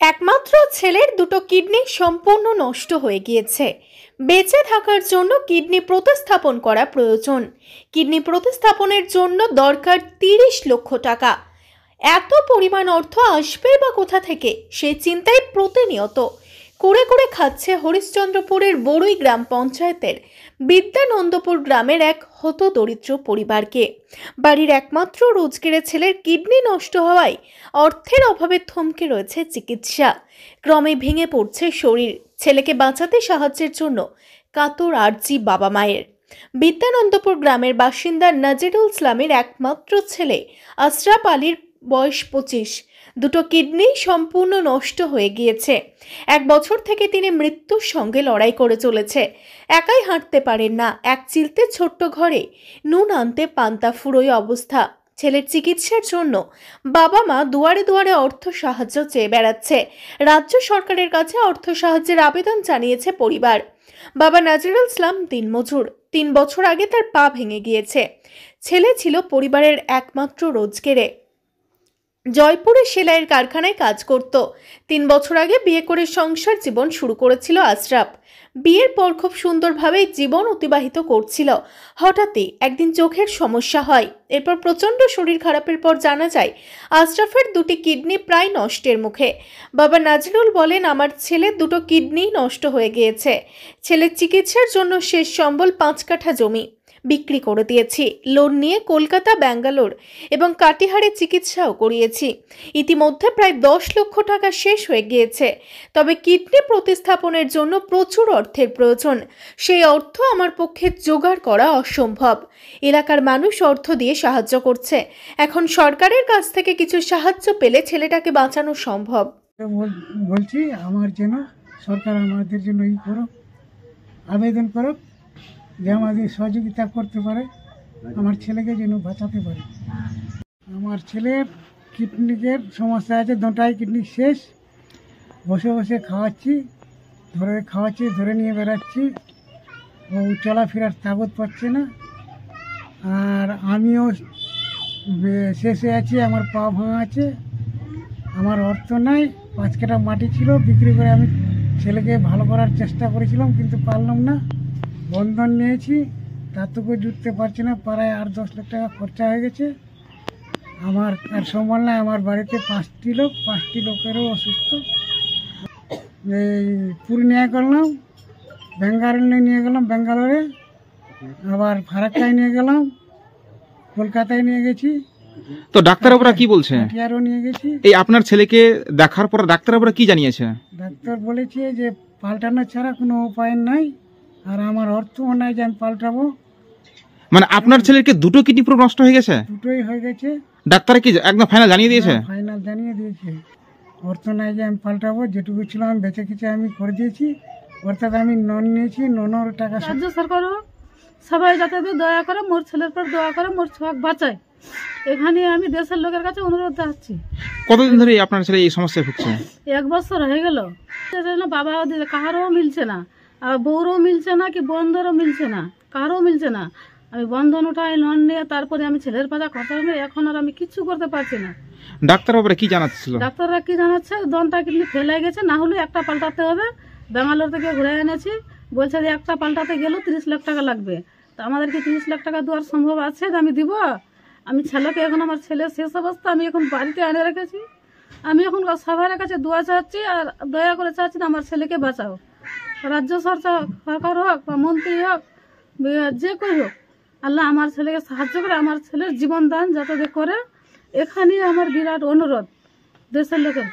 একমাত্র ছেলের দুটো কিডনি সম্পূর্ণ নষ্ট হয়ে গিয়েছে। বেঁচে থাকার জন্য কিডনি প্রতিস্থাপন করা প্রয়োজন। কিডনি প্রতিস্থাপনের জন্য দরকার 30 লক্ষ টাকা। এত পরিমাণ অর্থ আসবে বা কোথা থেকে, সেই চিন্তায় প্রতিনিয়ত করে করে খাচ্ছে হরিশ্চন্দ্রপুরের বড়ুই গ্রাম পঞ্চায়েতের বিদ্যানন্দপুর গ্রামের এক হতদরিদ্র পরিবারকে। বাড়ির একমাত্র রোজগারের ছেলের কিডনি নষ্ট হওয়ায় অর্থের অভাবে থমকে রয়েছে চিকিৎসা। ক্রমে ভেঙে পড়ছে শরীর। ছেলেকে বাঁচাতে সাহায্যের জন্য কাতর আর্জি বাবা মায়ের। বিদ্যানন্দপুর গ্রামের বাসিন্দা নাজিরুল ইসলামের একমাত্র ছেলে আশরাফ আলীর বয়স 25। দুটো কিডনি সম্পূর্ণ নষ্ট হয়ে গিয়েছে। 1 বছর থেকে তিনি মৃত্যুর সঙ্গে লড়াই করে চলেছে। একাই হাঁটতে পারেন না। এক চিলতে ছোট্ট ঘরে নুন আনতে পান্তা ফুরোয় অবস্থা। ছেলের চিকিৎসার জন্য বাবা মা দুয়ারে দুয়ারে অর্থ সাহায্য চেয়ে বেড়াচ্ছে। রাজ্য সরকারের কাছে অর্থ সাহায্যের আবেদন জানিয়েছে পরিবার। বাবা নাজিরুল ইসলাম দিনমজুর। 3 বছর আগে তার পা ভেঙে গিয়েছে। ছেলে ছিল পরিবারের একমাত্র রোজগারে। জয়পুরে সেলাইয়ের কারখানায় কাজ করত। 3 বছর আগে বিয়ে করে সংসার জীবন শুরু করেছিল আশরাফ। বিয়ের পর খুব সুন্দরভাবে জীবন অতিবাহিত করছিল। হঠাৎই একদিন চোখের সমস্যা হয়। এরপর প্রচণ্ড শরীর খারাপের পর জানা যায় আশরাফের 2টি কিডনি প্রায় নষ্টের মুখে। বাবা নাজিরুল বলেন, আমার ছেলের 2টো কিডনি নষ্ট হয়ে গিয়েছে। ছেলের চিকিৎসার জন্য শেষ সম্বল 5 কাঠা জমি বিক্রি করে দিয়েছি। লোন নিয়ে কলকাতা, ব্যাঙ্গালোর এবং কাটিহারে চিকিৎসাও করিয়েছি। ইতিমধ্যে প্রায় 10 লক্ষ টাকা শেষ হয়ে গিয়েছে। তবে কিডনি প্রতিস্থাপনের জন্য প্রচুর অর্থের প্রয়োজন। সেই অর্থ আমার পক্ষে জোগাড় করা অসম্ভব। এলাকার মানুষ অর্থ দিয়ে সাহায্য করছে। এখন সরকারের কাছ থেকে কিছু সাহায্য পেলে ছেলেটাকে বাঁচানো সম্ভব। বলছি আমার জন্য সরকার আমাদের জন্য আবেদন করো যে আমাদের সহযোগিতা করতে পারে, আমার ছেলেকে যেন বাঁচাতে পারে। আমার ছেলের কিডনির সমস্যা আছে, 2টাই কিডনি শেষ। বসে বসে খাওয়াচ্ছি, ধরে নিয়ে বেড়াচ্ছি। ও চলাফেরার তাগত পাচ্ছে না। আর আমিও শেষে আছি, আমার পা ভাঙা আছে, আমার অর্থ নাই। 5 কাঠা মাটি ছিল, বিক্রি করে আমি ছেলেকে ভালো করার চেষ্টা করেছিলাম, কিন্তু পারলাম না। বন্ধন নিয়েছি, তাতেও জুটতে পারছি না। প্রায় 8-10 লাখ টাকা খরচা হয়ে গেছে। আমার আর সম্বল নাই। আমার বাড়িতে 5টি লোকেরও অসুস্থ। এই পূর্ণিয়া করলাম, ব্যাঙ্গালোরে, আবার ফারাক্কায় নিয়ে গেলাম, কলকাতায় নিয়ে গেছি। তো ডাক্তারবাবুরা কি বলছে? আরও নিয়ে গেছি। এই আপনার ছেলেকে দেখার পর ডাক্তারবাবুরা কি জানিয়েছে? ডাক্তার বলেছে যে পাল্টানো ছাড়া কোনো উপায় নাই, আর আমার অর্থও নাই যে আমি পাল্টাবো। মানে আপনার ছেলের কি 2টো কিডনি পুরো নষ্ট হয়ে গেছে? 2টোই হয়ে গেছে। ডাক্তার কি একদম ফাইনাল জানিয়ে দিয়েছে? ফাইনাল জানিয়ে দিয়েছে। অর্থ নাই যে আমি পাল্টাবো। যেটুকু ছিল আমি বেঁচে কিছু আমি করে দিয়েছি। অর্থাৎ আমি লোন নিয়েছি, লোনের টাকা। রাজ্য সরকার সবাই যাতে দয়া করে মোর ছেলের পর দয়া করে মোর ছোঁয়াক বাঁচায়, এখানে আমি দেশের লোকের কাছে অনুরোধ জানাচ্ছি। কতদিন ধরে আপনার ছেলে এই সমস্যায় ভুগছে? 1 বছর হয়ে গেল। বাবা কাহারও মিলছে না, আর বউরও মিলছে না, কি বন্ধরও মিলছে না, কারও মিলছে না। আমি বন্ধন উঠাই, লোন নিয়ে তারপরে আমি ছেলের পাতা খরচা হবে। এখন আর আমি কিচ্ছু করতে পারছি না। ডাক্তারবাবুরা কি জানাচ্ছিল? ডাক্তাররা কি জানাচ্ছে, 2টা কিডনি ফেলে গেছে, না হলে একটা পাল্টাতে হবে। ব্যাঙ্গালোর থেকে ঘুরে এনেছি, বলছে যে একটা পাল্টাতে গেলেও 30 লাখ টাকা লাগবে। তো আমাদেরকে 30 লাখ টাকা দেওয়ার সম্ভব আছে যে আমি দিব? আমি ছেলেকে এখন, আমার ছেলের শেষ অবস্থা, আমি এখন বাড়িতে এনে রেখেছি। আমি এখন সবার কাছে দোয়া চাচ্ছি, আর দয়া করে চাচ্ছি না আমার ছেলেকে বাঁচাও। রাজ্য সরকার হোক বা মন্ত্রী হোক, যে কেউ হোক, আল্লাহ আমার ছেলেকে সাহায্য করে আমার ছেলের জীবন দান যাতে করে। এখানে আমার বিরাট অনুরোধ দেশের লোকের।